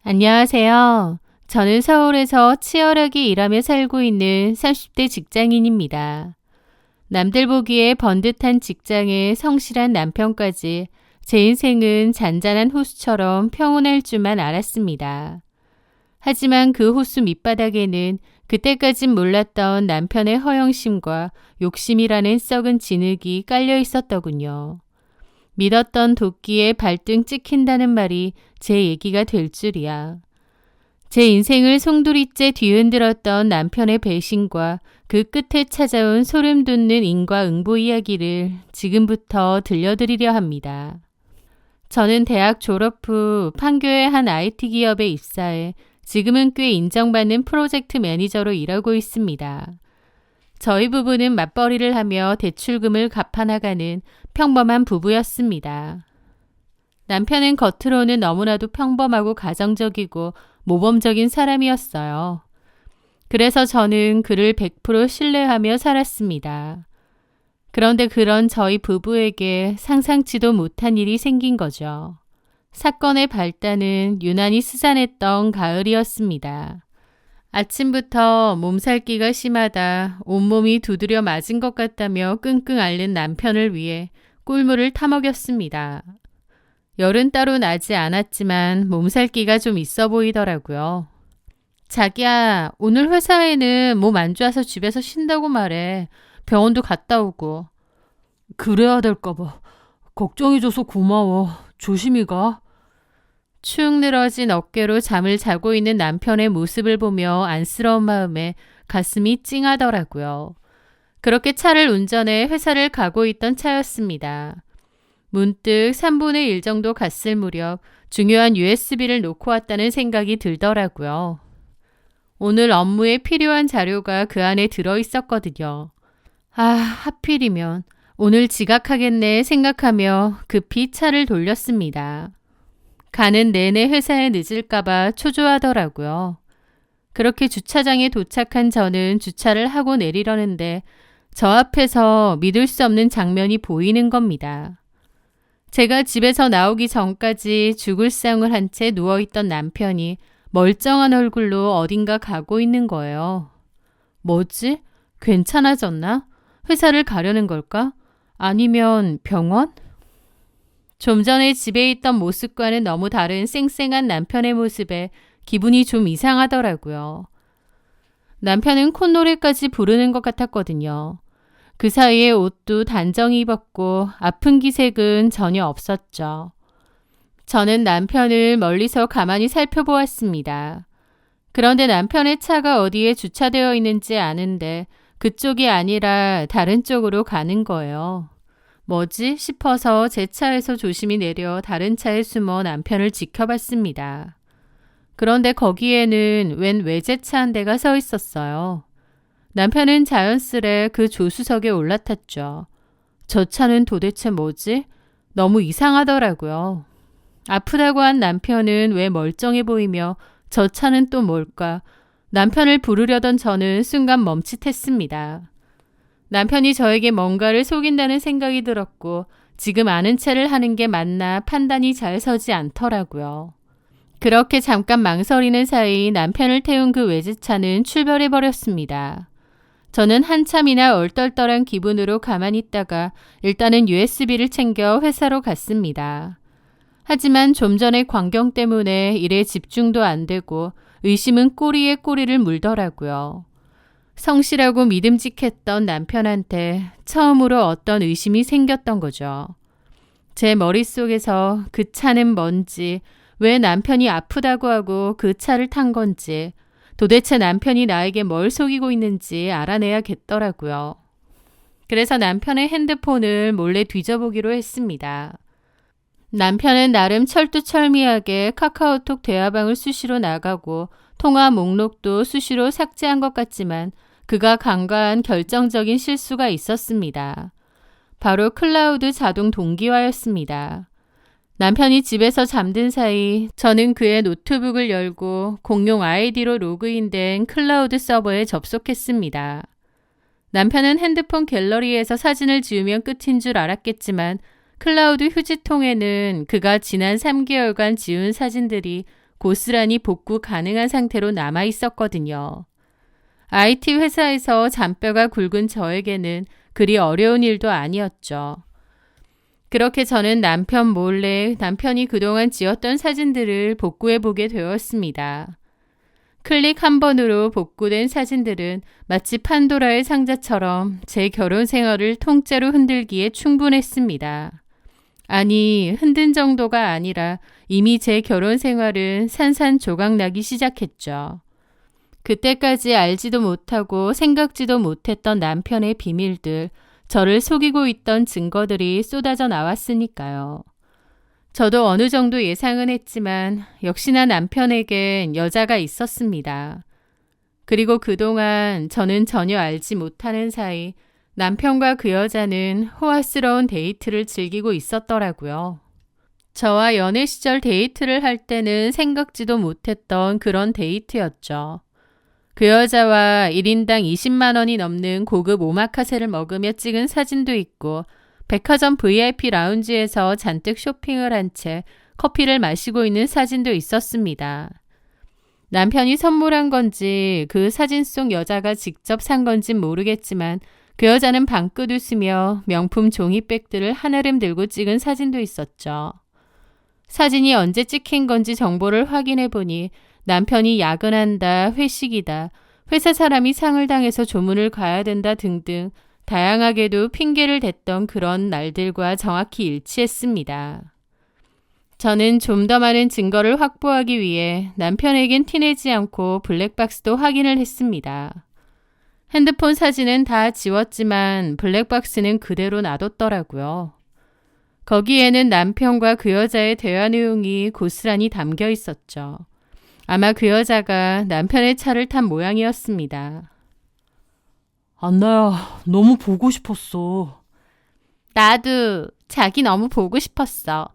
안녕하세요. 저는 서울에서 치열하게 일하며 살고 있는 30대 직장인입니다. 남들 보기에 번듯한 직장에 성실한 남편까지 제 인생은 잔잔한 호수처럼 평온할 줄만 알았습니다. 하지만 그 호수 밑바닥에는 그때까진 몰랐던 남편의 허영심과 욕심이라는 썩은 진흙이 깔려 있었더군요. 믿었던 도끼에 발등 찍힌다는 말이 제 얘기가 될 줄이야. 제 인생을 송두리째 뒤흔들었던 남편의 배신과 그 끝에 찾아온 소름 돋는 인과응보 이야기를 지금부터 들려드리려 합니다. 저는 대학 졸업 후 판교의 한 IT 기업에 입사해 지금은 꽤 인정받는 프로젝트 매니저로 일하고 있습니다. 저희 부부는 맞벌이를 하며 대출금을 갚아나가는 평범한 부부였습니다. 남편은 겉으로는 너무나도 평범하고 가정적이고 모범적인 사람이었어요. 그래서 저는 그를 100% 신뢰하며 살았습니다. 그런데 그런 저희 부부에게 상상치도 못한 일이 생긴 거죠. 사건의 발단은 유난히 스산했던 가을이었습니다. 아침부터 몸살기가 심하다, 온몸이 두드려 맞은 것 같다며 끙끙 앓는 남편을 위해 꿀물을 타먹였습니다. 열은 따로 나지 않았지만 몸살기가 좀 있어 보이더라고요. 자기야, 오늘 회사에는 몸 안 좋아서 집에서 쉰다고 말해. 병원도 갔다 오고. 그래야 될까 봐. 걱정해줘서 고마워. 조심히 가. 축 늘어진 어깨로 잠을 자고 있는 남편의 모습을 보며 안쓰러운 마음에 가슴이 찡하더라고요. 그렇게 차를 운전해 회사를 가고 있던 차였습니다. 문득 3분의 1 정도 갔을 무렵 중요한 USB를 놓고 왔다는 생각이 들더라고요. 오늘 업무에 필요한 자료가 그 안에 들어있었거든요. 하필이면 오늘 지각하겠네 생각하며 급히 차를 돌렸습니다. 가는 내내 회사에 늦을까봐 초조하더라고요. 그렇게 주차장에 도착한 저는 주차를 하고 내리려는데 저 앞에서 믿을 수 없는 장면이 보이는 겁니다. 제가 집에서 나오기 전까지 죽을 상을 한 채 누워있던 남편이 멀쩡한 얼굴로 어딘가 가고 있는 거예요. 뭐지? 괜찮아졌나? 회사를 가려는 걸까? 아니면 병원? 좀 전에 집에 있던 모습과는 너무 다른 쌩쌩한 남편의 모습에 기분이 좀 이상하더라고요. 남편은 콧노래까지 부르는 것 같았거든요. 그 사이에 옷도 단정히 입었고 아픈 기색은 전혀 없었죠. 저는 남편을 멀리서 가만히 살펴보았습니다. 그런데 남편의 차가 어디에 주차되어 있는지 아는데 그쪽이 아니라 다른 쪽으로 가는 거예요. 뭐지 싶어서 제 차에서 조심히 내려 다른 차에 숨어 남편을 지켜봤습니다. 그런데 거기에는 웬 외제차 한 대가 서 있었어요. 남편은 자연스레 그 조수석에 올라탔죠. 저 차는 도대체 뭐지? 너무 이상하더라고요. 아프다고 한 남편은 왜 멀쩡해 보이며 저 차는 또 뭘까? 남편을 부르려던 저는 순간 멈칫했습니다. 남편이 저에게 뭔가를 속인다는 생각이 들었고 지금 아는 체를 하는 게 맞나 판단이 잘 서지 않더라고요. 그렇게 잠깐 망설이는 사이 남편을 태운 그 외제차는 출발해버렸습니다. 저는 한참이나 얼떨떨한 기분으로 가만히 있다가 일단은 USB를 챙겨 회사로 갔습니다. 하지만 좀 전의 광경 때문에 일에 집중도 안 되고 의심은 꼬리에 꼬리를 물더라고요. 성실하고 믿음직했던 남편한테 처음으로 어떤 의심이 생겼던 거죠. 제 머릿속에서 그 차는 뭔지, 왜 남편이 아프다고 하고 그 차를 탄 건지, 도대체 남편이 나에게 뭘 속이고 있는지 알아내야겠더라고요. 그래서 남편의 핸드폰을 몰래 뒤져보기로 했습니다. 남편은 나름 철두철미하게 카카오톡 대화방을 수시로 나가고 통화 목록도 수시로 삭제한 것 같지만 그가 간과한 결정적인 실수가 있었습니다. 바로 클라우드 자동 동기화였습니다. 남편이 집에서 잠든 사이 저는 그의 노트북을 열고 공용 아이디로 로그인된 클라우드 서버에 접속했습니다. 남편은 핸드폰 갤러리에서 사진을 지우면 끝인 줄 알았겠지만 클라우드 휴지통에는 그가 지난 3개월간 지운 사진들이 고스란히 복구 가능한 상태로 남아 있었거든요. IT 회사에서 잔뼈가 굵은 저에게는 그리 어려운 일도 아니었죠. 그렇게 저는 남편 몰래 남편이 그동안 지었던 사진들을 복구해보게 되었습니다. 클릭 한 번으로 복구된 사진들은 마치 판도라의 상자처럼 제 결혼 생활을 통째로 흔들기에 충분했습니다. 아니, 흔든 정도가 아니라 이미 제 결혼 생활은 산산조각나기 시작했죠. 그때까지 알지도 못하고 생각지도 못했던 남편의 비밀들, 저를 속이고 있던 증거들이 쏟아져 나왔으니까요. 저도 어느 정도 예상은 했지만 역시나 남편에겐 여자가 있었습니다. 그리고 그동안 저는 전혀 알지 못하는 사이 남편과 그 여자는 호화스러운 데이트를 즐기고 있었더라고요. 저와 연애 시절 데이트를 할 때는 생각지도 못했던 그런 데이트였죠. 그 여자와 1인당 20만 원이 넘는 고급 오마카세를 먹으며 찍은 사진도 있고 백화점 VIP 라운지에서 잔뜩 쇼핑을 한 채 커피를 마시고 있는 사진도 있었습니다. 남편이 선물한 건지 그 사진 속 여자가 직접 산 건진 모르겠지만 그 여자는 방긋 웃으며 명품 종이백들을 한아름 들고 찍은 사진도 있었죠. 사진이 언제 찍힌 건지 정보를 확인해 보니 남편이 야근한다, 회식이다, 회사 사람이 상을 당해서 조문을 가야 된다 등등 다양하게도 핑계를 댔던 그런 날들과 정확히 일치했습니다. 저는 좀 더 많은 증거를 확보하기 위해 남편에겐 티내지 않고 블랙박스도 확인을 했습니다. 핸드폰 사진은 다 지웠지만 블랙박스는 그대로 놔뒀더라고요. 거기에는 남편과 그 여자의 대화 내용이 고스란히 담겨 있었죠. 아마 그 여자가 남편의 차를 탄 모양이었습니다. 안나야, 너무 보고 싶었어. 나도 자기 너무 보고 싶었어.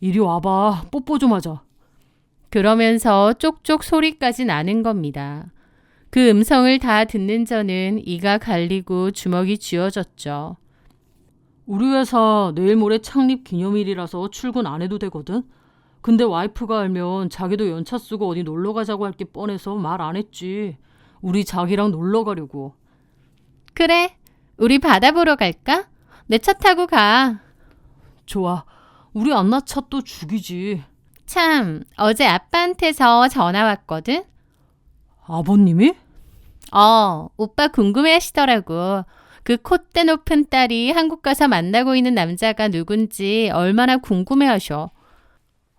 이리 와봐, 뽀뽀 좀 하자. 그러면서 쪽쪽 소리까지 나는 겁니다. 그 음성을 다 듣는 저는 이가 갈리고 주먹이 쥐어졌죠. 우리 회사 내일 모레 창립 기념일이라서 출근 안 해도 되거든? 근데 와이프가 알면 자기도 연차 쓰고 어디 놀러 가자고 할 게 뻔해서 말 안 했지. 우리 자기랑 놀러 가려고. 그래, 우리 바다 보러 갈까? 내 차 타고 가. 좋아. 우리 안나 차 또 죽이지. 참, 어제 아빠한테서 전화 왔거든? 아버님이? 오빠 궁금해 하시더라고. 그 콧대 높은 딸이 한국 가서 만나고 있는 남자가 누군지 얼마나 궁금해 하셔.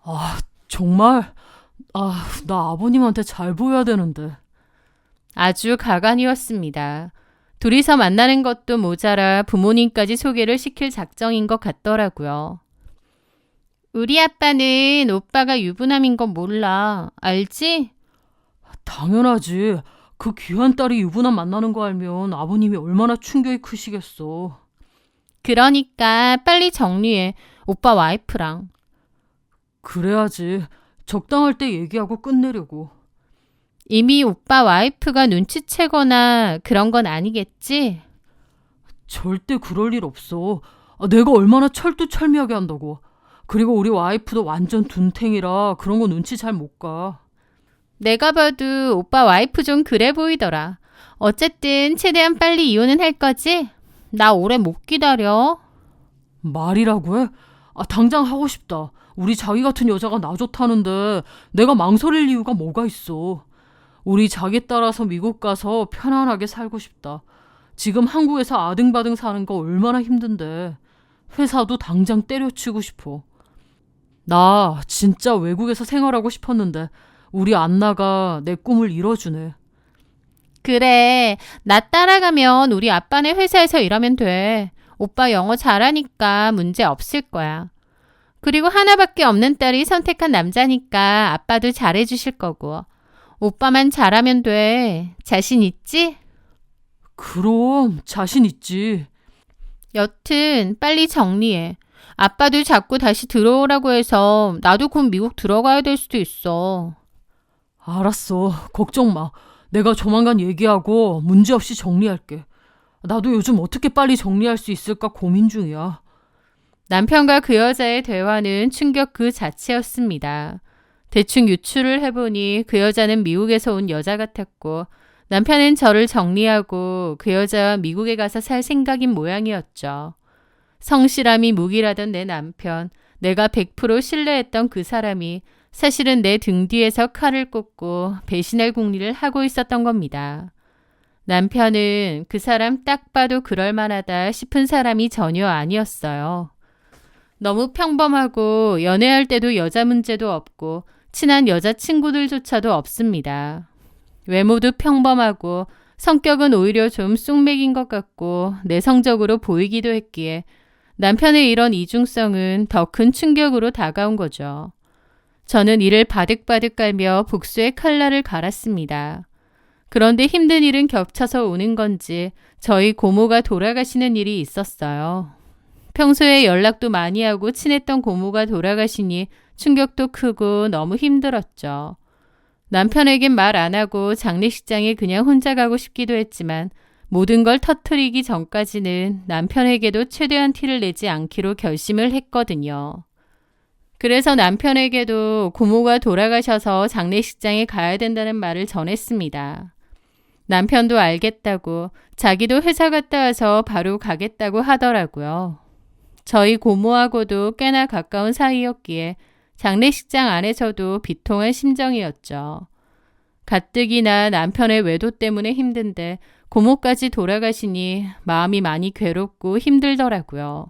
아, 정말? 나 아버님한테 잘 보여야 되는데. 아주 가관이었습니다. 둘이서 만나는 것도 모자라 부모님까지 소개를 시킬 작정인 것 같더라고요. 우리 아빠는 오빠가 유부남인 건 몰라. 알지? 당연하지. 그 귀한 딸이 유부남 만나는 거 알면 아버님이 얼마나 충격이 크시겠어. 그러니까 빨리 정리해. 오빠 와이프랑. 그래야지. 적당할 때 얘기하고 끝내려고. 이미 오빠 와이프가 눈치채거나 그런 건 아니겠지? 절대 그럴 일 없어. 내가 얼마나 철두철미하게 한다고. 그리고 우리 와이프도 완전 둔탱이라 그런 거 눈치 잘 못 가. 내가 봐도 오빠 와이프 좀 그래 보이더라. 어쨌든 최대한 빨리 이혼은 할 거지? 나 오래 못 기다려. 말이라고 해? 당장 하고 싶다. 우리 자기 같은 여자가 나 좋다는데 내가 망설일 이유가 뭐가 있어. 우리 자기 따라서 미국 가서 편안하게 살고 싶다. 지금 한국에서 아등바등 사는 거 얼마나 힘든데. 회사도 당장 때려치고 싶어. 나 진짜 외국에서 생활하고 싶었는데 우리 안나가 내 꿈을 이뤄주네. 그래, 나 따라가면 우리 아빠네 회사에서 일하면 돼. 오빠 영어 잘하니까 문제 없을 거야. 그리고 하나밖에 없는 딸이 선택한 남자니까 아빠도 잘해주실 거고. 오빠만 잘하면 돼. 자신 있지? 그럼 자신 있지. 여튼 빨리 정리해. 아빠도 자꾸 다시 들어오라고 해서 나도 곧 미국 들어가야 될 수도 있어. 알았어. 걱정 마. 내가 조만간 얘기하고 문제없이 정리할게. 나도 요즘 어떻게 빨리 정리할 수 있을까 고민 중이야. 남편과 그 여자의 대화는 충격 그 자체였습니다. 대충 유추를 해보니 그 여자는 미국에서 온 여자 같았고 남편은 저를 정리하고 그 여자와 미국에 가서 살 생각인 모양이었죠. 성실함이 무기라던 내 남편, 내가 100% 신뢰했던 그 사람이 사실은 내 등 뒤에서 칼을 꽂고 배신할 궁리를 하고 있었던 겁니다. 남편은 그 사람 딱 봐도 그럴 만하다 싶은 사람이 전혀 아니었어요. 너무 평범하고 연애할 때도 여자 문제도 없고 친한 여자친구들조차도 없습니다. 외모도 평범하고 성격은 오히려 좀 쑥맥인 것 같고 내성적으로 보이기도 했기에 남편의 이런 이중성은 더 큰 충격으로 다가온 거죠. 저는 이를 바득바득 깔며 복수의 칼날을 갈았습니다. 그런데 힘든 일은 겹쳐서 오는 건지 저희 고모가 돌아가시는 일이 있었어요. 평소에 연락도 많이 하고 친했던 고모가 돌아가시니 충격도 크고 너무 힘들었죠. 남편에겐 말 안 하고 장례식장에 그냥 혼자 가고 싶기도 했지만 모든 걸 터뜨리기 전까지는 남편에게도 최대한 티를 내지 않기로 결심을 했거든요. 그래서 남편에게도 고모가 돌아가셔서 장례식장에 가야 된다는 말을 전했습니다. 남편도 알겠다고 자기도 회사 갔다 와서 바로 가겠다고 하더라고요. 저희 고모하고도 꽤나 가까운 사이였기에 장례식장 안에서도 비통한 심정이었죠. 가뜩이나 남편의 외도 때문에 힘든데 고모까지 돌아가시니 마음이 많이 괴롭고 힘들더라고요.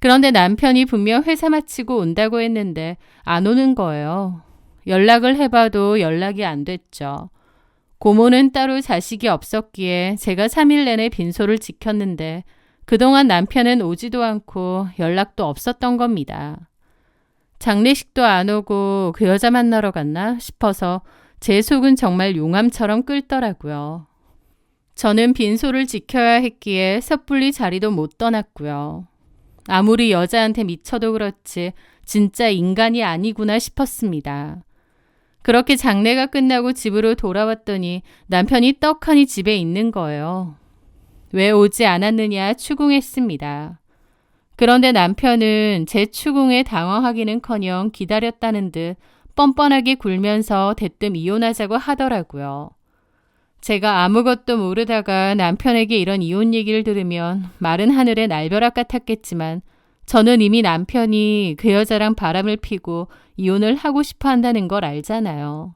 그런데 남편이 분명 회사 마치고 온다고 했는데 안 오는 거예요. 연락을 해봐도 연락이 안 됐죠. 고모는 따로 자식이 없었기에 제가 3일 내내 빈소를 지켰는데 그동안 남편은 오지도 않고 연락도 없었던 겁니다. 장례식도 안 오고 그 여자 만나러 갔나 싶어서 제 속은 정말 용암처럼 끓더라고요. 저는 빈소를 지켜야 했기에 섣불리 자리도 못 떠났고요. 아무리 여자한테 미쳐도 그렇지 진짜 인간이 아니구나 싶었습니다. 그렇게 장례가 끝나고 집으로 돌아왔더니 남편이 떡하니 집에 있는 거예요. 왜 오지 않았느냐 추궁했습니다. 그런데 남편은 제 추궁에 당황하기는커녕 기다렸다는 듯 뻔뻔하게 굴면서 대뜸 이혼하자고 하더라고요. 제가 아무것도 모르다가 남편에게 이런 이혼 얘기를 들으면 마른 하늘의 날벼락 같았겠지만 저는 이미 남편이 그 여자랑 바람을 피고 이혼을 하고 싶어 한다는 걸 알잖아요.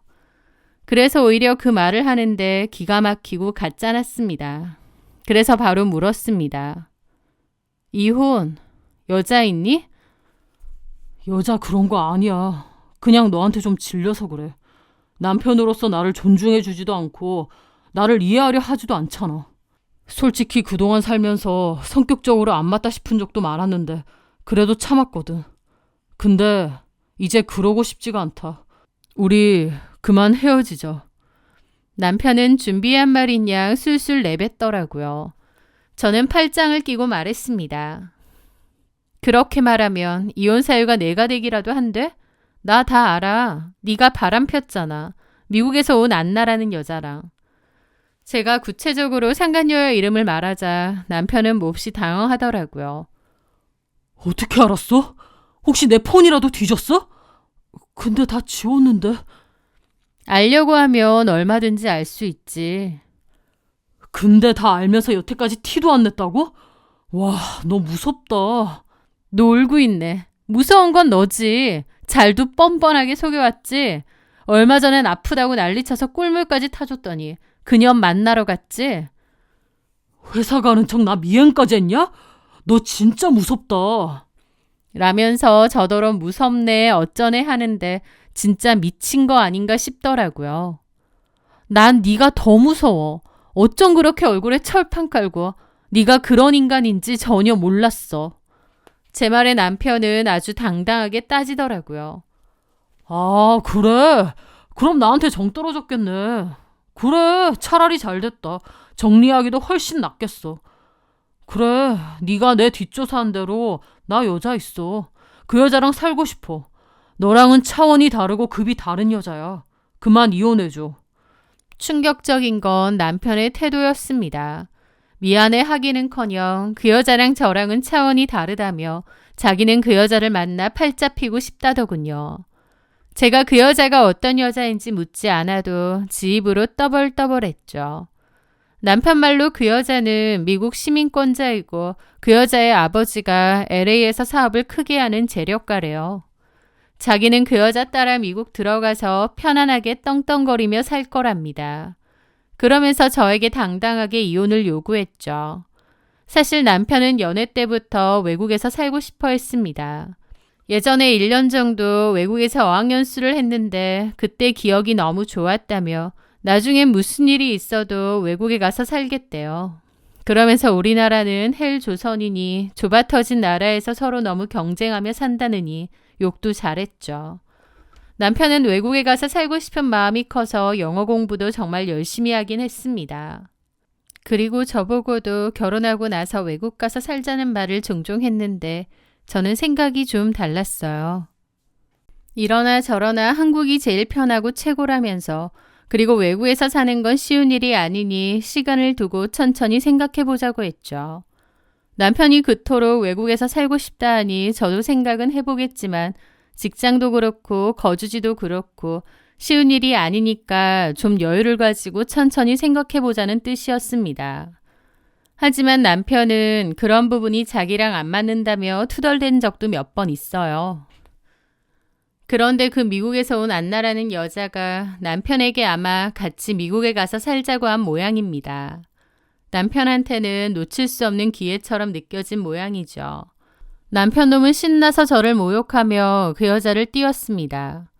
그래서 오히려 그 말을 하는데 기가 막히고 가짜났습니다. 그래서 바로 물었습니다. 이혼, 여자 있니? 여자 그런 거 아니야. 그냥 너한테 좀 질려서 그래. 남편으로서 나를 존중해 주지도 않고 나를 이해하려 하지도 않잖아. 솔직히 그동안 살면서 성격적으로 안 맞다 싶은 적도 많았는데 그래도 참았거든. 근데 이제 그러고 싶지가 않다. 우리 그만 헤어지자. 남편은 준비한 말인 양 술술 내뱉더라고요. 저는 팔짱을 끼고 말했습니다. 그렇게 말하면 이혼 사유가 내가 되기라도 한대? 나 다 알아. 네가 바람 폈잖아. 미국에서 온 안나라는 여자랑. 제가 구체적으로 상간녀여 이름을 말하자 남편은 몹시 당황하더라고요. 어떻게 알았어? 혹시 내 폰이라도 뒤졌어? 근데 다 지웠는데. 알려고 하면 얼마든지 알 수 있지. 근데 다 알면서 여태까지 티도 안 냈다고? 와, 너 무섭다. 놀고 있네. 무서운 건 너지. 잘도 뻔뻔하게 속여왔지. 얼마 전엔 아프다고 난리쳐서 꿀물까지 타줬더니 그년 만나러 갔지. 회사 가는 척 나 미행까지 했냐? 너 진짜 무섭다. 라면서 저더러 무섭네 어쩌네 하는데 진짜 미친 거 아닌가 싶더라고요. 난 네가 더 무서워. 어쩜 그렇게 얼굴에 철판 깔고. 네가 그런 인간인지 전혀 몰랐어. 제 말에 남편은 아주 당당하게 따지더라고요. 아, 그래? 그럼 나한테 정 떨어졌겠네. 그래, 차라리 잘됐다. 정리하기도 훨씬 낫겠어. 그래, 네가 내 뒷조사한 대로 나 여자 있어. 그 여자랑 살고 싶어. 너랑은 차원이 다르고 급이 다른 여자야. 그만 이혼해줘. 충격적인 건 남편의 태도였습니다. 미안해 하기는커녕 그 여자랑 저랑은 차원이 다르다며 자기는 그 여자를 만나 팔자 피고 싶다더군요. 제가 그 여자가 어떤 여자인지 묻지 않아도 지 입으로 떠벌떠벌했죠. 남편 말로 그 여자는 미국 시민권자이고 그 여자의 아버지가 LA에서 사업을 크게 하는 재력가래요. 자기는 그 여자 따라 미국 들어가서 편안하게 떵떵거리며 살 거랍니다. 그러면서 저에게 당당하게 이혼을 요구했죠. 사실 남편은 연애 때부터 외국에서 살고 싶어 했습니다. 예전에 1년 정도 외국에서 어학연수를 했는데 그때 기억이 너무 좋았다며 나중엔 무슨 일이 있어도 외국에 가서 살겠대요. 그러면서 우리나라는 헬조선이니 좁아터진 나라에서 서로 너무 경쟁하며 산다느니 욕도 잘했죠. 남편은 외국에 가서 살고 싶은 마음이 커서 영어 공부도 정말 열심히 하긴 했습니다. 그리고 저보고도 결혼하고 나서 외국 가서 살자는 말을 종종 했는데 저는 생각이 좀 달랐어요. 이러나 저러나 한국이 제일 편하고 최고라면서 그리고 외국에서 사는 건 쉬운 일이 아니니 시간을 두고 천천히 생각해 보자고 했죠. 남편이 그토록 외국에서 살고 싶다 하니 저도 생각은 해보겠지만 직장도 그렇고 거주지도 그렇고 쉬운 일이 아니니까 좀 여유를 가지고 천천히 생각해 보자는 뜻이었습니다. 하지만 남편은 그런 부분이 자기랑 안 맞는다며 투덜댄 적도 몇 번 있어요. 그런데 그 미국에서 온 안나라는 여자가 남편에게 아마 같이 미국에 가서 살자고 한 모양입니다. 남편한테는 놓칠 수 없는 기회처럼 느껴진 모양이죠. 남편 놈은 신나서 저를 모욕하며 그 여자를 띄웠습니다.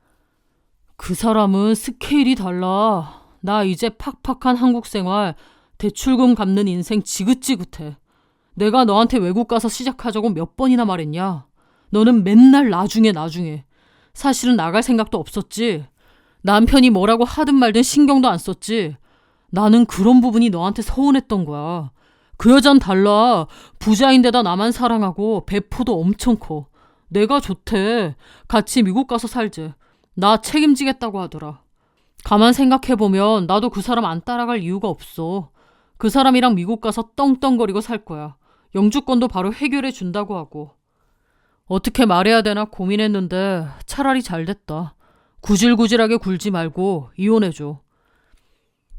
그 사람은 스케일이 달라. 나 이제 팍팍한 한국 생활, 대출금 갚는 인생 지긋지긋해. 내가 너한테 외국 가서 시작하자고 몇 번이나 말했냐. 너는 맨날 나중에. 사실은 나갈 생각도 없었지. 남편이 뭐라고 하든 말든 신경도 안 썼지. 나는 그런 부분이 너한테 서운했던 거야. 그 여잔 달라. 부자인데다 나만 사랑하고 배포도 엄청 커. 내가 좋대. 같이 미국 가서 살재. 나 책임지겠다고 하더라. 가만 생각해보면 나도 그 사람 안 따라갈 이유가 없어. 그 사람이랑 미국 가서 떵떵거리고 살 거야. 영주권도 바로 해결해 준다고 하고. 어떻게 말해야 되나 고민했는데 차라리 잘 됐다. 구질구질하게 굴지 말고 이혼해줘.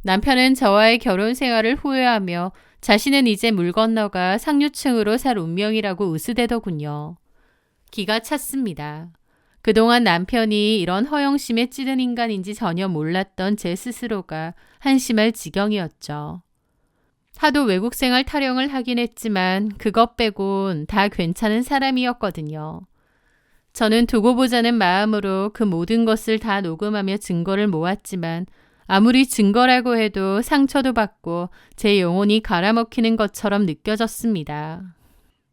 남편은 저와의 결혼 생활을 후회하며 자신은 이제 물 건너가 상류층으로 살 운명이라고 으스대더군요. 기가 찼습니다. 그동안 남편이 이런 허영심에 찌든 인간인지 전혀 몰랐던 제 스스로가 한심할 지경이었죠. 하도 외국 생활 타령을 하긴 했지만 그것 빼곤 다 괜찮은 사람이었거든요. 저는 두고 보자는 마음으로 그 모든 것을 다 녹음하며 증거를 모았지만 아무리 증거라고 해도 상처도 받고 제 영혼이 갈아먹히는 것처럼 느껴졌습니다.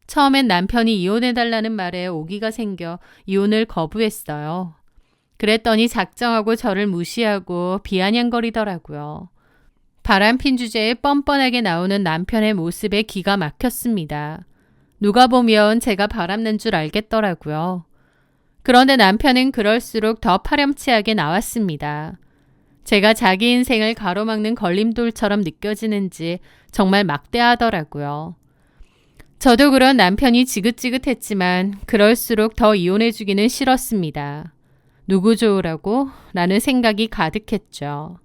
처음엔 남편이 이혼해달라는 말에 오기가 생겨 이혼을 거부했어요. 그랬더니 작정하고 저를 무시하고 비아냥거리더라고요. 바람핀 주제에 뻔뻔하게 나오는 남편의 모습에 기가 막혔습니다. 누가 보면 제가 바람난 줄 알겠더라고요. 그런데 남편은 그럴수록 더 파렴치하게 나왔습니다. 제가 자기 인생을 가로막는 걸림돌처럼 느껴지는지 정말 막대하더라고요. 저도 그런 남편이 지긋지긋했지만 그럴수록 더 이혼해주기는 싫었습니다. 누구 좋으라고? 라는 생각이 가득했죠.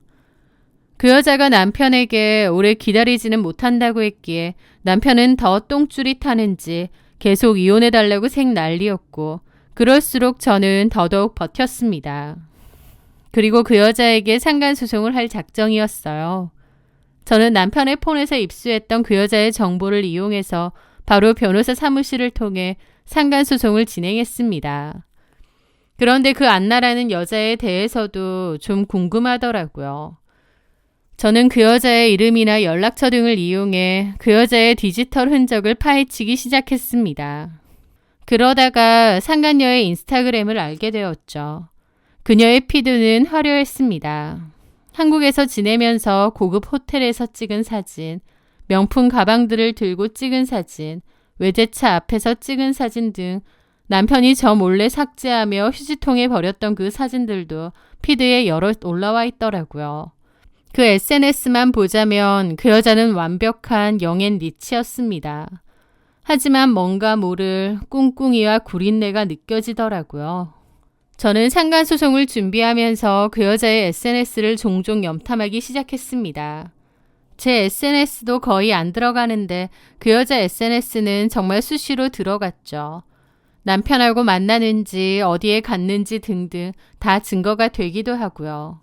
그 여자가 남편에게 오래 기다리지는 못한다고 했기에 남편은 더 똥줄이 타는지 계속 이혼해달라고 생 난리였고 그럴수록 저는 더더욱 버텼습니다. 그리고 그 여자에게 상간소송을 할 작정이었어요. 저는 남편의 폰에서 입수했던 그 여자의 정보를 이용해서 바로 변호사 사무실을 통해 상간소송을 진행했습니다. 그런데 그 안나라는 여자에 대해서도 좀 궁금하더라고요. 저는 그 여자의 이름이나 연락처 등을 이용해 그 여자의 디지털 흔적을 파헤치기 시작했습니다. 그러다가 상간녀의 인스타그램을 알게 되었죠. 그녀의 피드는 화려했습니다. 한국에서 지내면서 고급 호텔에서 찍은 사진, 명품 가방들을 들고 찍은 사진, 외제차 앞에서 찍은 사진 등 남편이 저 몰래 삭제하며 휴지통에 버렸던 그 사진들도 피드에 여럿 올라와 있더라고요. 그 SNS만 보자면 그 여자는 완벽한 영앤 리치였습니다. 하지만 뭔가 모를 꿍꿍이와 구린내가 느껴지더라고요. 저는 상간소송을 준비하면서 그 여자의 SNS를 종종 염탐하기 시작했습니다. 제 SNS도 거의 안 들어가는데 그 여자 SNS는 정말 수시로 들어갔죠. 남편하고 만나는지 어디에 갔는지 등등 다 증거가 되기도 하고요.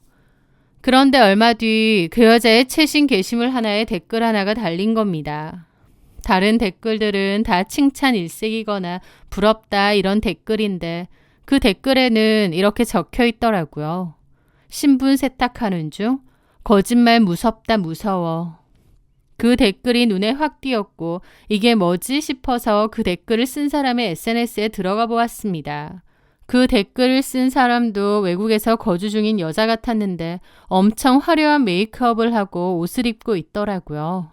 그런데 얼마 뒤 그 여자의 최신 게시물 하나에 댓글 하나가 달린 겁니다. 다른 댓글들은 다 칭찬 일색이거나 부럽다 이런 댓글인데 그 댓글에는 이렇게 적혀 있더라고요. 신분 세탁하는 중 거짓말 무섭다 무서워. 그 댓글이 눈에 확 띄었고 이게 뭐지 싶어서 그 댓글을 쓴 사람의 SNS에 들어가 보았습니다. 그 댓글을 쓴 사람도 외국에서 거주 중인 여자 같았는데 엄청 화려한 메이크업을 하고 옷을 입고 있더라고요.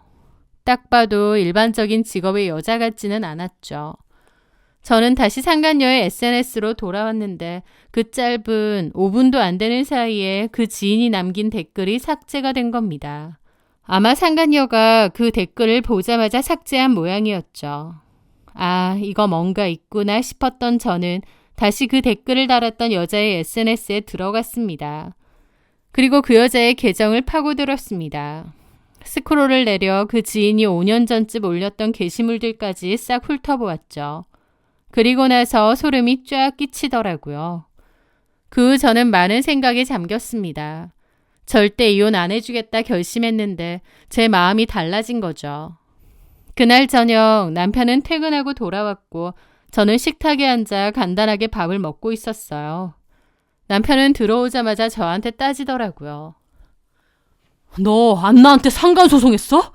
딱 봐도 일반적인 직업의 여자 같지는 않았죠. 저는 다시 상간녀의 SNS로 돌아왔는데 그 짧은 5분도 안 되는 사이에 그 지인이 남긴 댓글이 삭제가 된 겁니다. 아마 상간녀가 그 댓글을 보자마자 삭제한 모양이었죠. 아, 이거 뭔가 있구나 싶었던 저는 다시 그 댓글을 달았던 여자의 SNS에 들어갔습니다. 그리고 그 여자의 계정을 파고들었습니다. 스크롤을 내려 그 지인이 5년 전쯤 올렸던 게시물들까지 싹 훑어보았죠. 그리고 나서 소름이 쫙 끼치더라고요. 그 후 저는 많은 생각에 잠겼습니다. 절대 이혼 안 해주겠다 결심했는데 제 마음이 달라진 거죠. 그날 저녁 남편은 퇴근하고 돌아왔고 저는 식탁에 앉아 간단하게 밥을 먹고 있었어요. 남편은 들어오자마자 저한테 따지더라고요. 너 안나한테 상간소송했어?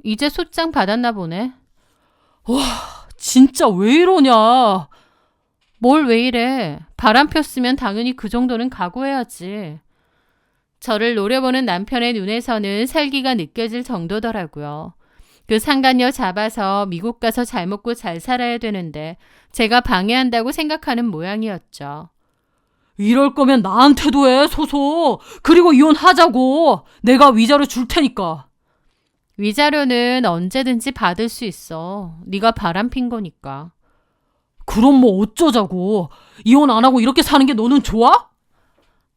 이제 소장 받았나 보네. 진짜 왜 이러냐? 뭘 왜 이래? 바람 폈으면 당연히 그 정도는 각오해야지. 저를 노려보는 남편의 눈에서는 살기가 느껴질 정도더라고요. 그 상간녀 잡아서 미국 가서 잘 먹고 잘 살아야 되는데 제가 방해한다고 생각하는 모양이었죠. 이럴 거면 나한테도 해, 소송. 그리고 이혼하자고. 내가 위자료 줄 테니까. 위자료는 언제든지 받을 수 있어. 네가 바람핀 거니까. 그럼 뭐 어쩌자고. 이혼 안 하고 이렇게 사는 게 너는 좋아?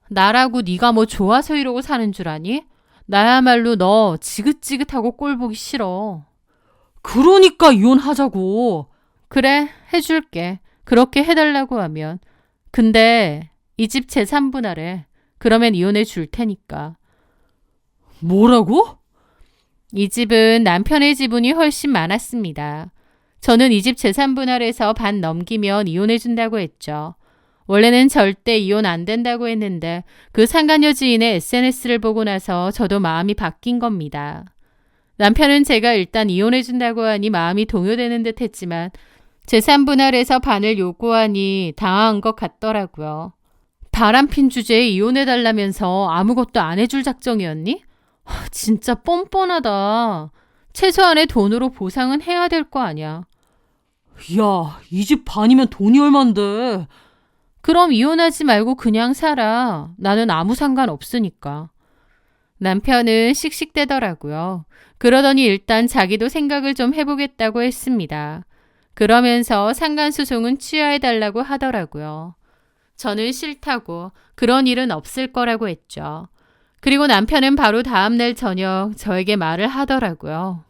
나라고 네가 뭐 좋아서 이러고 사는 줄 아니? 나야말로 너 지긋지긋하고 꼴 보기 싫어. 그러니까 이혼하자고. 그래, 해줄게. 그렇게 해달라고 하면. 근데 이 집 재산분할해. 그러면 이혼해 줄 테니까. 뭐라고? 이 집은 남편의 지분이 훨씬 많았습니다. 저는 이 집 재산분할해서 반 넘기면 이혼해준다고 했죠. 원래는 절대 이혼 안 된다고 했는데 그 상간녀 지인의 SNS를 보고 나서 저도 마음이 바뀐 겁니다. 남편은 제가 일단 이혼해준다고 하니 마음이 동요되는 듯 했지만 재산분할해서 반을 요구하니 당황한 것 같더라고요. 바람핀 주제에 이혼해달라면서 아무것도 안 해줄 작정이었니? 진짜 뻔뻔하다. 최소한의 돈으로 보상은 해야 될 거 아니야. 야, 이 집 반이면 돈이 얼만데. 그럼 이혼하지 말고 그냥 살아. 나는 아무 상관 없으니까. 남편은 씩씩대더라고요. 그러더니 일단 자기도 생각을 좀 해보겠다고 했습니다. 그러면서 상간소송은 취하해달라고 하더라고요. 저는 싫다고 그런 일은 없을 거라고 했죠. 그리고 남편은 바로 다음날 저녁 저에게 말을 하더라고요.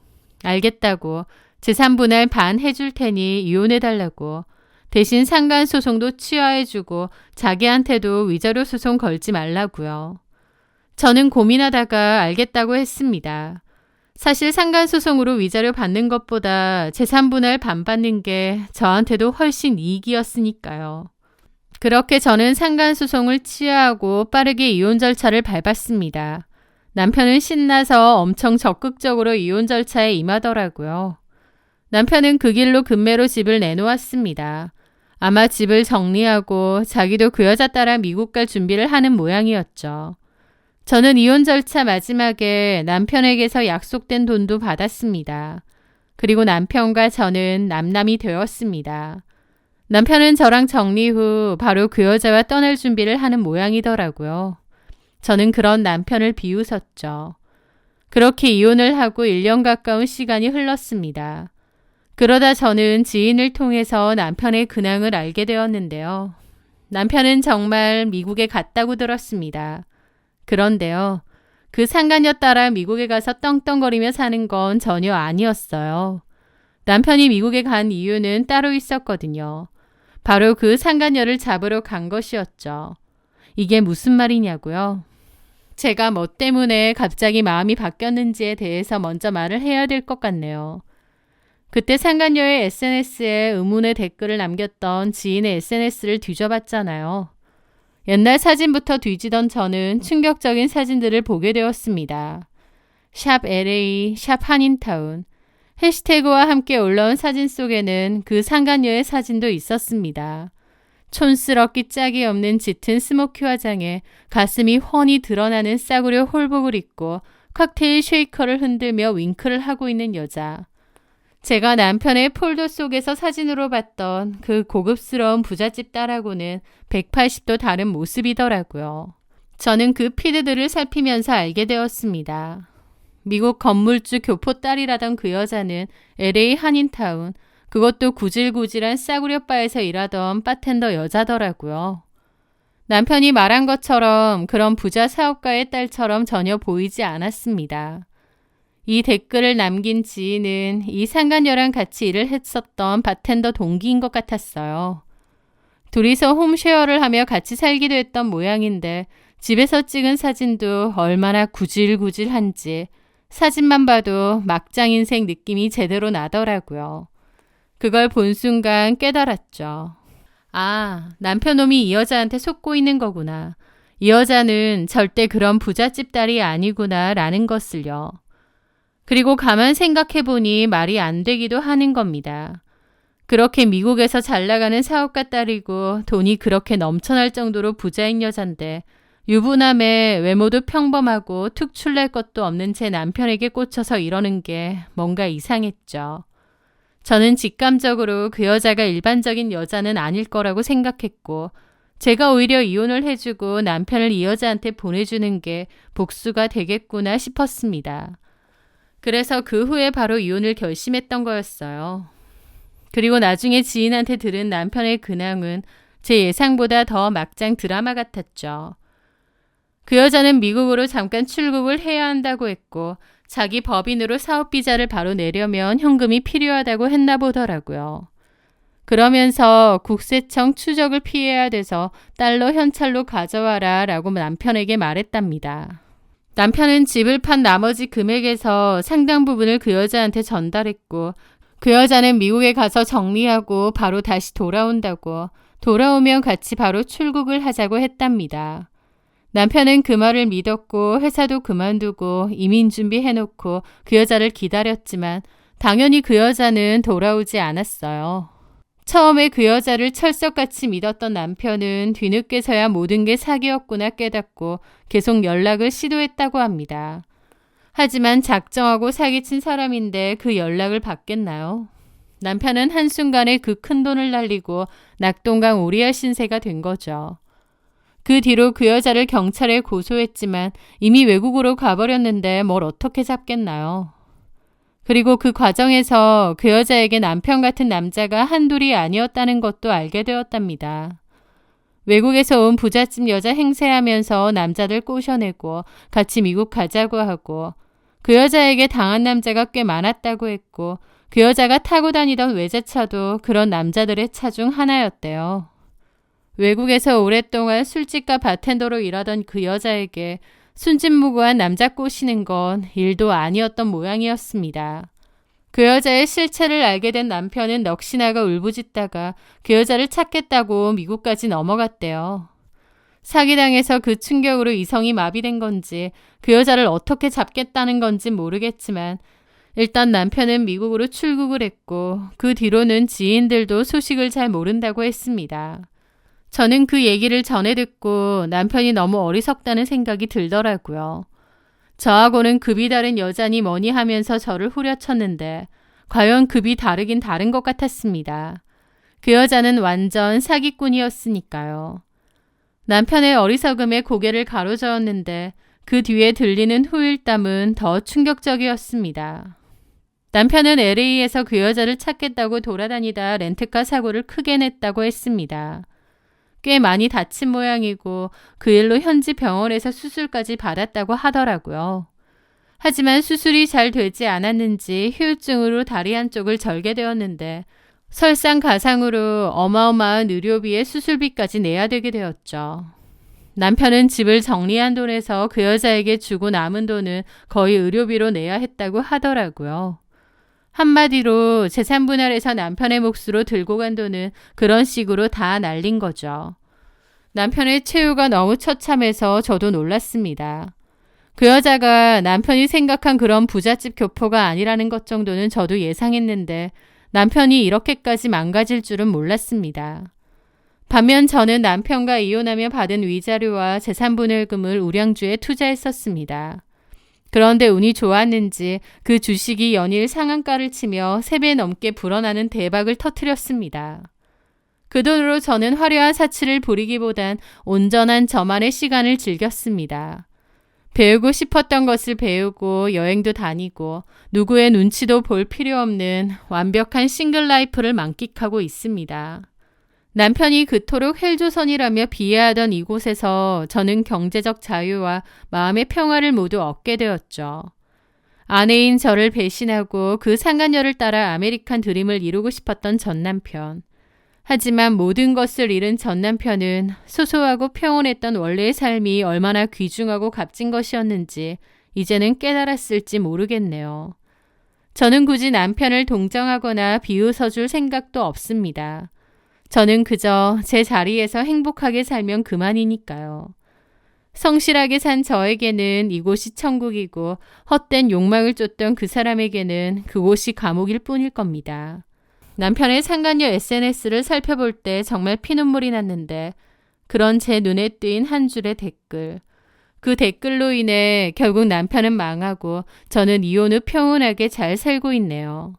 알겠다고 재산분할 반 해줄 테니 이혼해달라고 대신 상간소송도 취하해주고 자기한테도 위자료 소송 걸지 말라고요. 저는 고민하다가 알겠다고 했습니다. 사실 상간소송으로 위자료 받는 것보다 재산분할 반 받는 게 저한테도 훨씬 이익이었으니까요. 그렇게 저는 상간소송을 취하하고 빠르게 이혼 절차를 밟았습니다. 남편은 신나서 엄청 적극적으로 이혼 절차에 임하더라고요. 남편은 그 길로 금매로 집을 내놓았습니다. 아마 집을 정리하고 자기도 그 여자 따라 미국 갈 준비를 하는 모양이었죠. 저는 이혼 절차 마지막에 남편에게서 약속된 돈도 받았습니다. 그리고 남편과 저는 남남이 되었습니다. 남편은 저랑 정리 후 바로 그 여자와 떠날 준비를 하는 모양이더라고요. 저는 그런 남편을 비웃었죠. 그렇게 이혼을 하고 1년 가까운 시간이 흘렀습니다. 그러다 저는 지인을 통해서 남편의 근황을 알게 되었는데요. 남편은 정말 미국에 갔다고 들었습니다. 그런데요. 그 상간녀 따라 미국에 가서 떵떵거리며 사는 건 전혀 아니었어요. 남편이 미국에 간 이유는 따로 있었거든요. 바로 그 상간녀를 잡으러 간 것이었죠. 이게 무슨 말이냐고요? 제가 뭐 때문에 갑자기 마음이 바뀌었는지에 대해서 먼저 말을 해야 될 것 같네요. 그때 상간녀의 SNS에 의문의 댓글을 남겼던 지인의 SNS를 뒤져봤잖아요. 옛날 사진부터 뒤지던 저는 충격적인 사진들을 보게 되었습니다. 샵 LA, 샵 한인타운. 해시태그와 함께 올라온 사진 속에는 그 상간녀의 사진도 있었습니다. 촌스럽기 짝이 없는 짙은 스모키 화장에 가슴이 훤히 드러나는 싸구려 홀복을 입고 칵테일 쉐이커를 흔들며 윙크를 하고 있는 여자. 제가 남편의 폴더 속에서 사진으로 봤던 그 고급스러운 부잣집 딸하고는 180도 다른 모습이더라고요. 저는 그 피드들을 살피면서 알게 되었습니다. 미국 건물주 교포 딸이라던 그 여자는 LA 한인타운, 그것도 구질구질한 싸구려 바에서 일하던 바텐더 여자더라고요. 남편이 말한 것처럼 그런 부자 사업가의 딸처럼 전혀 보이지 않았습니다. 이 댓글을 남긴 지인은 이 상간녀랑 같이 일을 했었던 바텐더 동기인 것 같았어요. 둘이서 홈쉐어를 하며 같이 살기도 했던 모양인데 집에서 찍은 사진도 얼마나 구질구질한지 사진만 봐도 막장 인생 느낌이 제대로 나더라고요. 그걸 본 순간 깨달았죠. 아, 남편놈이 이 여자한테 속고 있는 거구나. 이 여자는 절대 그런 부잣집 딸이 아니구나 라는 것을요. 그리고 가만 생각해보니 말이 안 되기도 하는 겁니다. 그렇게 미국에서 잘 나가는 사업가 딸이고 돈이 그렇게 넘쳐날 정도로 부자인 여잔데 유부남에 외모도 평범하고 특출날 것도 없는 제 남편에게 꽂혀서 이러는 게 뭔가 이상했죠. 저는 직감적으로 그 여자가 일반적인 여자는 아닐 거라고 생각했고 제가 오히려 이혼을 해주고 남편을 이 여자한테 보내주는 게 복수가 되겠구나 싶었습니다. 그래서 그 후에 바로 이혼을 결심했던 거였어요. 그리고 나중에 지인한테 들은 남편의 근황은 제 예상보다 더 막장 드라마 같았죠. 그 여자는 미국으로 잠깐 출국을 해야 한다고 했고 자기 법인으로 사업 비자를 바로 내려면 현금이 필요하다고 했나 보더라고요. 그러면서 국세청 추적을 피해야 돼서 달러 현찰로 가져와라 라고 남편에게 말했답니다. 남편은 집을 판 나머지 금액에서 상당 부분을 그 여자한테 전달했고 그 여자는 미국에 가서 정리하고 바로 다시 돌아온다고 돌아오면 같이 바로 출국을 하자고 했답니다. 남편은 그 말을 믿었고 회사도 그만두고 이민 준비해놓고 그 여자를 기다렸지만 당연히 그 여자는 돌아오지 않았어요. 처음에 그 여자를 철석같이 믿었던 남편은 뒤늦게서야 모든 게 사기였구나 깨닫고 계속 연락을 시도했다고 합니다. 하지만 작정하고 사기친 사람인데 그 연락을 받겠나요? 남편은 한순간에 그 큰돈을 날리고 낙동강 오리알 신세가 된 거죠. 그 뒤로 그 여자를 경찰에 고소했지만 이미 외국으로 가버렸는데 뭘 어떻게 잡겠나요? 그리고 그 과정에서 그 여자에게 남편 같은 남자가 한둘이 아니었다는 것도 알게 되었답니다. 외국에서 온 부잣집 여자 행세하면서 남자들 꼬셔내고 같이 미국 가자고 하고 그 여자에게 당한 남자가 꽤 많았다고 했고 그 여자가 타고 다니던 외제차도 그런 남자들의 차 중 하나였대요. 외국에서 오랫동안 술집과 바텐더로 일하던 그 여자에게 순진무구한 남자 꼬시는 건 일도 아니었던 모양이었습니다. 그 여자의 실체를 알게 된 남편은 넋이나가 울부짖다가 그 여자를 찾겠다고 미국까지 넘어갔대요. 사기당해서 그 충격으로 이성이 마비된 건지 그 여자를 어떻게 잡겠다는 건지 모르겠지만 일단 남편은 미국으로 출국을 했고 그 뒤로는 지인들도 소식을 잘 모른다고 했습니다. 저는 그 얘기를 전해 듣고 남편이 너무 어리석다는 생각이 들더라고요. 저하고는 급이 다른 여자니 뭐니 하면서 저를 후려쳤는데 과연 급이 다르긴 다른 것 같았습니다. 그 여자는 완전 사기꾼이었으니까요. 남편의 어리석음에 고개를 가로저었는데 그 뒤에 들리는 후일담은 더 충격적이었습니다. 남편은 LA에서 그 여자를 찾겠다고 돌아다니다 렌트카 사고를 크게 냈다고 했습니다. 꽤 많이 다친 모양이고 그 일로 현지 병원에서 수술까지 받았다고 하더라고요. 하지만 수술이 잘 되지 않았는지 후유증으로 다리 한쪽을 절게 되었는데 설상가상으로 어마어마한 의료비에 수술비까지 내야 되게 되었죠. 남편은 집을 정리한 돈에서 그 여자에게 주고 남은 돈은 거의 의료비로 내야 했다고 하더라고요. 한마디로 재산 분할해서 남편의 몫으로 들고 간 돈은 그런 식으로 다 날린 거죠. 남편의 최후가 너무 처참해서 저도 놀랐습니다. 그 여자가 남편이 생각한 그런 부잣집 교포가 아니라는 것 정도는 저도 예상했는데 남편이 이렇게까지 망가질 줄은 몰랐습니다. 반면 저는 남편과 이혼하며 받은 위자료와 재산분할금을 우량주에 투자했었습니다. 그런데 운이 좋았는지 그 주식이 연일 상한가를 치며 3배 넘게 불어나는 대박을 터뜨렸습니다. 그 돈으로 저는 화려한 사치를 부리기보단 온전한 저만의 시간을 즐겼습니다. 배우고 싶었던 것을 배우고 여행도 다니고 누구의 눈치도 볼 필요 없는 완벽한 싱글 라이프를 만끽하고 있습니다. 남편이 그토록 헬조선이라며 비하하던 이곳에서 저는 경제적 자유와 마음의 평화를 모두 얻게 되었죠. 아내인 저를 배신하고 그 상간녀를 따라 아메리칸 드림을 이루고 싶었던 전 남편. 하지만 모든 것을 잃은 전 남편은 소소하고 평온했던 원래의 삶이 얼마나 귀중하고 값진 것이었는지 이제는 깨달았을지 모르겠네요. 저는 굳이 남편을 동정하거나 비웃어줄 생각도 없습니다. 저는 그저 제 자리에서 행복하게 살면 그만이니까요. 성실하게 산 저에게는 이곳이 천국이고 헛된 욕망을 쫓던 그 사람에게는 그곳이 감옥일 뿐일 겁니다. 남편의 상간녀 SNS를 살펴볼 때 정말 피눈물이 났는데 그런 제 눈에 띄인 한 줄의 댓글. 그 댓글로 인해 결국 남편은 망하고 저는 이혼 후 평온하게 잘 살고 있네요.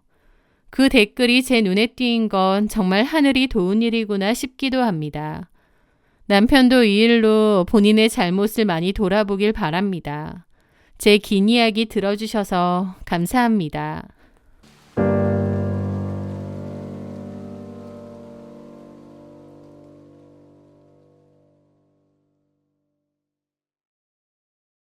그 댓글이 제 눈에 띄인 건 정말 하늘이 도운 일이구나 싶기도 합니다. 남편도 이 일로 본인의 잘못을 많이 돌아보길 바랍니다. 제 긴 이야기 들어주셔서 감사합니다.